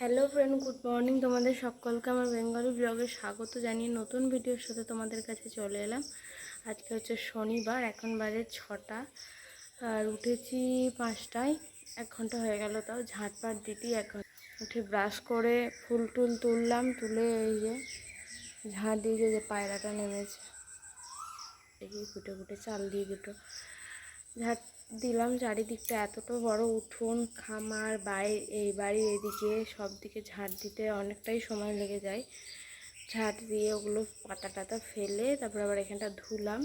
Hello friend, good morning. তোমাদের সকলকে আমার বেঙ্গলি ব্লগে স্বাগত জানিয়ে নতুন ভিডিওর সাথে তোমাদের কাছে চলে এলাম। আজকে হচ্ছে শনিবার, এখন বাজে 6টা আর উঠেছি 5টায়। 1 ঘন্টা হয়ে গেল, তাও ঝাঁটপাট দিতেই 1 ঘন্টা। উঠে ব্রাশ করে ফুল টুল তুললাম, তুলে এই যে ঝাঁট দিয়ে যে পায়রাটা নেমেছে, দেখি ফুটে ফুটে চাল দিয়ে দুটো ঝাঁট দিলাম। চারিদিকটা এতটা বড় উঠোন, খামার, এই বাড়ির এদিকে সব দিকে ঝাঁট দিতে অনেকটাই সময় লেগে যায়। ঝাঁট দিয়ে ওগুলো পাতা টাতা ফেলে তারপর আবার এখানটা ধুলাম,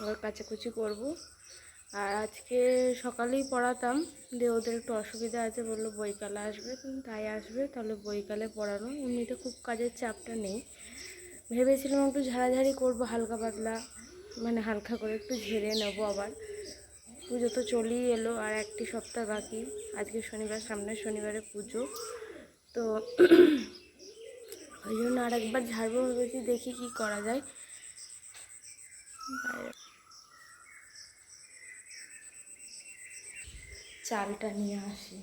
আবার কাচাকুচি করব। আর আজকে সকালেই পড়াতাম, দিয়ে ওদের একটু অসুবিধা আছে, বললো বইকালে আসবে, তাই আসবে, তাহলে বইকালে পড়ানো। এমনিতে খুব কাজের চাপটা নেই। ভেবেছিলাম একটু ঝাড়াঝাড়ি করবো হালকা পাতলা, মানে হালকা করে একটু ঝেড়ে নেবো। আবার পুজো তো চলেই এলো, আর 1টি সপ্তাহ বাকি। আজকে শনিবার, সামনের শনিবারে পুজো, তো ওই জন্য আর একবার ঝাড়বো ভেবেছি, দেখি কি করা যায়। চালটা নিয়ে আসি,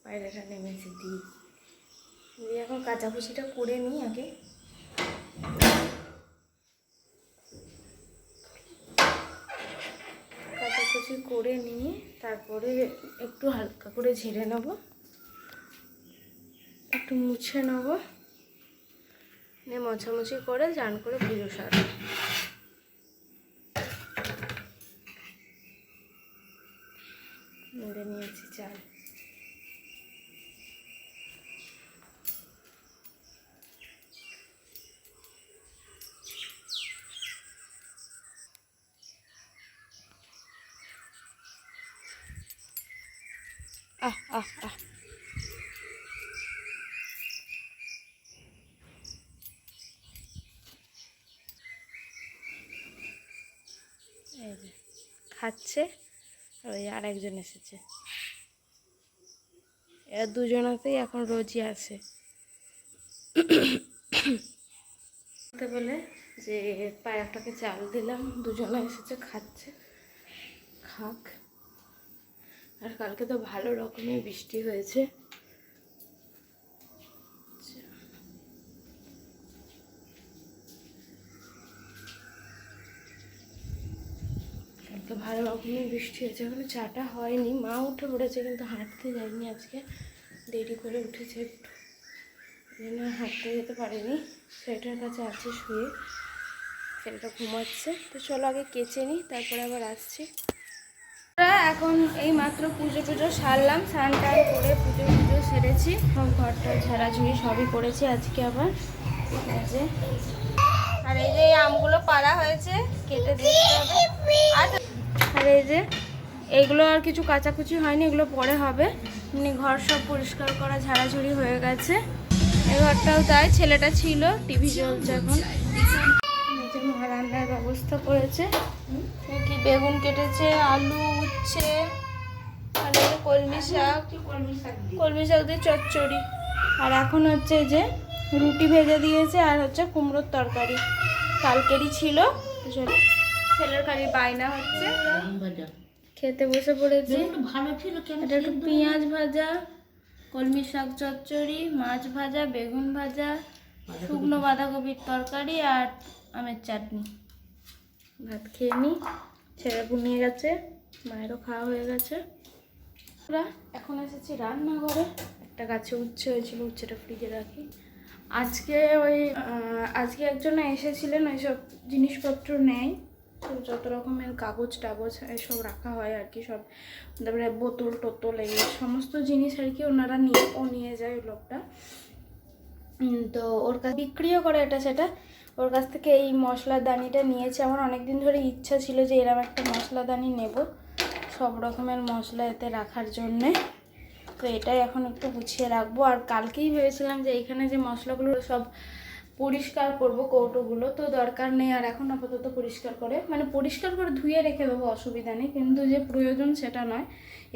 পায়রাটা নেমেছে, দিয়ে এখন কাচাকুচিটা করে নিই আগে। কাচাকুচি করে নিয়ে তারপরে একটু হালকা করে ঝেড়ে নেব, একটু মুছে নেব, নিয়ে মোছামুছি করে চান করে পুজো সারব। মেরে নিয়েছি চাল। আহ আহ আহ এই যে খাচ্ছে, ওই আর একজন এসেছে। এরা দুজনাতেই এখন রোজই আসে। বলে যে পায়রাটাকে চাল দিলাম, দুজনে এসেছে, খাচ্ছে, খাক। আর কালকে তো ভালো রকমের বৃষ্টি হয়েছে, কালকে ভালো রকমের বৃষ্টি হয়েছে। এখনো চাটা হয়নি, মা উঠে পড়েছে কিন্তু হাঁটতে যায়নি, আজকে দেরি করে উঠেছে একটু, এই জন্য হাঁটতে যেতে পারেনি। সেটার কাছে আছে শুয়ে, সেটা ঘুমাচ্ছে। তো চলো আগে কেচে নিই, তারপরে আবার আসছি। এখন এই মাত্র পুজো সারলাম, স্নান টান করে পুজো সেরেছি, সব ঘরটা ঝাড়াঝুড়ি সবই করেছি আজকে আবার। আর এই যে আমগুলো পাড়া হয়েছে, কেটে দিতে হবে। আর এই যে এইগুলো আর কিছু কাচাকুচি হয়নি, এগুলো পরে হবে। এমনি ঘর সব পরিষ্কার করা ঝাড়াঝুড়ি হয়ে গেছে। এই ঘরটাও তাই, ছেলেটা ছিল, টিভি চলছে এখন। মা রান্নার ব্যবস্থা করেছে, কি বেগুন কেটেছে, আলু, উচ্ছে, আর কলমি শাক দিয়ে চচ্চড়ি। আর এখন হচ্ছে যে রুটি ভেজে দিয়েছে, আর হচ্ছে কুমড়োর তরকারি কালকেরই ছিল। ছেলের কারি বায়না হচ্ছে, খেতে বসে পড়েছি। এটা একটু পেঁয়াজ ভাজা, কলমি শাক চচ্চড়ি, মাছ ভাজা, বেগুন ভাজা, শুকনো বাঁধাকপির তরকারি আর আমের চাটনি। ভাত খেয়ে নিই, ছেলে ঘুমিয়ে গেছে, মায়েরও খাওয়া হয়ে গেছে। এখন এসেছি রান্নাঘরে, একটা গাছে উচ্ছে হয়েছিল, উচ্ছেটা ফ্রিজে রাখি। আজকে একজন এসেছিলেন, ওইসব জিনিসপত্র নেয়, তো যত রকমের কাগজ টাগজ এসব রাখা হয় আর কি, সব তারপরে বোতল টোতল এই সমস্ত জিনিস আর কি ওনারা নিয়ে যায় ওই লোকটা। তো ওর কাছে বিক্রিও করে এটা সেটা। ওর কাছ থেকে এই মশলাদানিটা নিয়েছে। আমার অনেকদিন ধরে ইচ্ছা ছিল যে এরকম একটা মশলাদানি নেব, সব রকমের মশলা এতে রাখার জন্যে। তো এটাই এখন একটু গুছিয়ে রাখবো। আর কালকেই ভেবেছিলাম যে এইখানে যে মশলাগুলো সব পরিষ্কার করব, কৌটোগুলো তো দরকার নেই আর, এখন আপাতত পরিষ্কার করে ধুয়ে রেখে দেবো, অসুবিধা নেই, কিন্তু যে প্রয়োজন সেটা নয়।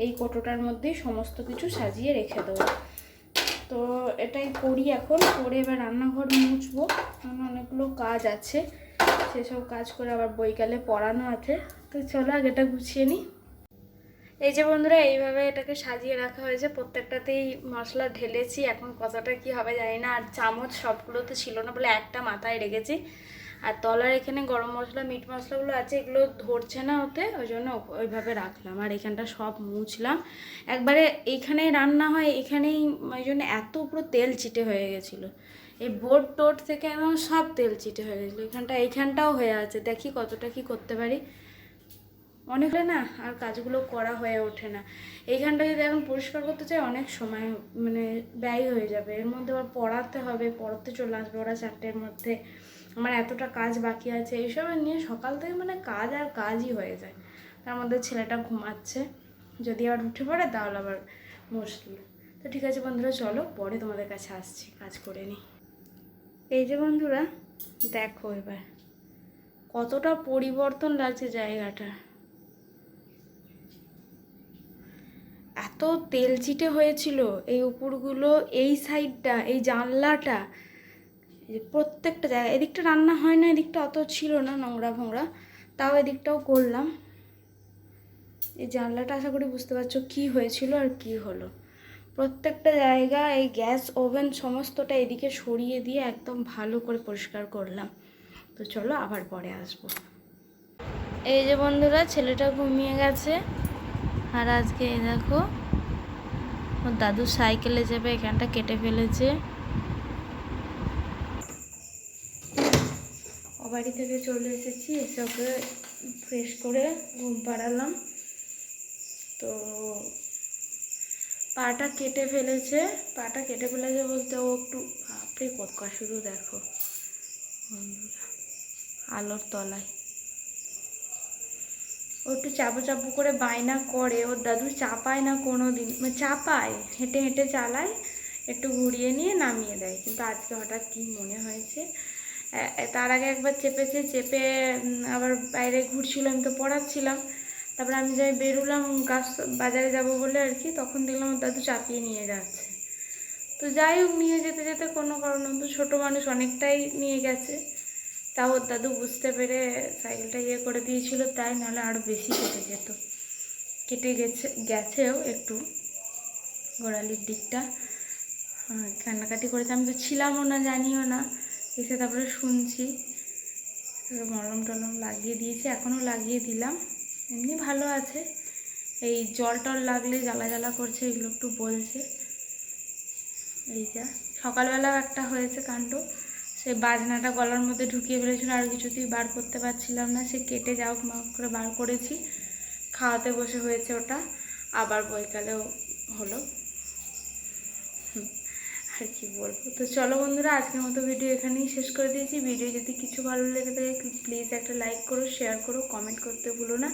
এই কৌটোটার মধ্যেই সমস্ত কিছু সাজিয়ে রেখে দেবো। তো এটাই করি এখন, করে এবার রান্নাঘর মুছবো, কারণ অনেকগুলো কাজ আছে, সেসব কাজ করে আবার বইকালে পড়ানো আছে। তো চলো আগে এটা গুছিয়ে নিই। এই যে বন্ধুরা, এইভাবে এটাকে সাজিয়ে রাখা হয়েছে, প্রত্যেকটাতেই মশলা ঢেলেছি। এখন কতটা কি হবে জানি না। আর চামচ সবগুলো তো ছিল না বলে একটা মাথায় রেখেছি। আর তলার এখানে গরম মশলা মিট মশলাগুলো আছে, এগুলো ধরছে না ওতে, ওই জন্য ওইভাবে রাখলাম। আর এখানটা সব মুছলাম একবারে। এইখানেই রান্না হয়, এখানেই, ওই জন্য এত পুরো তেল চিটে হয়ে গেছিলো। এই বোর্ড টোড থেকে একদম সব তেল চিটে হয়ে গেছিলো। এইখানটাও হয়ে আছে, দেখি কতটা কি করতে পারি। অনেক না, আর কাজগুলো করা হয়ে ওঠে না। এইখানটা যদি এখন পরিষ্কার করতে চাই অনেক সময় মানে ব্যয় হয়ে যাবে। এর মধ্যে আবার পড়াতে হবে, পড়াতে চলে আসবে ওরা 4টের মধ্যে। আমার এতটা কাজ বাকি আছে, এইসব নিয়ে সকাল থেকে মানে কাজ আর কাজই হয়ে যায়। তার মধ্যে ছেলেটা ঘুমাচ্ছে, যদি আবার উঠে পড়ে তাহলে আবার মুশকিল। তো ঠিক আছে বন্ধুরা, চলো পরে তোমাদের কাছে আসছি, কাজ করে নিই। এই যে বন্ধুরা দেখো এবার কতটা পরিবর্তন লাগছে জায়গাটা। এত তেল চিটে হয়েছিল এই উপরগুলো, এই সাইডটা, এই জানলাটা, প্রত্যেকটা জায়গায়। এদিকটা রান্না হয় না, এদিকটা অত ছিল না নোংরা ভোংরা, তাও এদিকটাও করলাম। এই জানলাটা আশা করি বুঝতে পারছো কি হয়েছিল আর কি হলো। প্রত্যেকটা জায়গা, এই গ্যাস ওভেন সমস্তটা এদিকে সরিয়ে দিয়ে একদম ভালো করে পরিষ্কার করলাম। তো চলো আবার পরে আসবো। এই যে বন্ধুরা, ছেলেটা ঘুমিয়ে গেছে। আর আজকে এই দেখো ওর দাদু সাইকেলে যাবে, এখানটা কেটে ফেলেছে। ও বাড়ি থেকে চলে এসেছি, এসে ওকে ফ্রেশ করে ঘুম পাড়ালাম। তো পাটা কেটে ফেলেছে, বলতে ও একটু বাপরে কতকা শুধু দেখো বন্ধুরা, আলোর তলায় ও একটু চাপু চাপু করে বায়না করে। ওর দাদু চাপায় না কোনো দিন, মানে চাপায়, হেঁটে হেঁটে চালায়, একটু ঘুরিয়ে নিয়ে নামিয়ে দেয়। কিন্তু আজকে হঠাৎ কি মনে হয়েছে, তার আগে একবার চেপে আবার বাইরে ঘুরছিল, আমি তো পড়াচ্ছিলাম। তারপরে আমি যাই বেরোলাম বাজারে যাব বলে আর কি, তখন দেখলাম ওর দাদু চাপিয়ে নিয়ে যাচ্ছে। তো যাই হোক, নিয়ে যেতে যেতে কোনো কারণে, তো ছোটো মানুষ অনেকটাই নিয়ে গেছে, তাও ওর দাদু বুঝতে পেরে সাইকেলটা করে দিয়েছিল, তাই নাহলে আরও বেশি কেটে যেত। কেটে গেছেও একটু গোড়ালির দিকটা। কান্নাকাটি করেছে, আমি তো ছিলামও না, জানিও না, এসে তারপরে শুনছি। মলম টলম লাগিয়ে দিয়েছি, এখনও লাগিয়ে দিলাম, এমনি ভালো আছে। এই জল টল লাগলে জ্বালা জ্বালা করছে, এগুলো একটু বলছে। এই যা সকালবেলাও একটা হয়েছে কাণ্ড, সে বাজনাটা গলার মধ্যে ঢুকিয়ে ফেলেছিল, আর কিছুতেই বার করতে পারছিলাম না, সে কেটে যাও করে বার করেছি। খাওয়াতে বসে হয়েছে ওটা, আবার বৈকালেও হলো। আর কি বলবো। তো চলো বন্ধুরা, আজকের মতো ভিডিও এখানেই শেষ করে দিয়েছি। ভিডিও যদি কিছু ভালো লেগে থাকে প্লিজ একটা লাইক করো, শেয়ার করো, কমেন্ট করতে ভুলো না।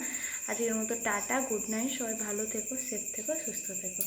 আজকের মতো টাটা, গুড নাইট, সবাই ভালো থেকো, সেফ থেকো, সুস্থ থেকো।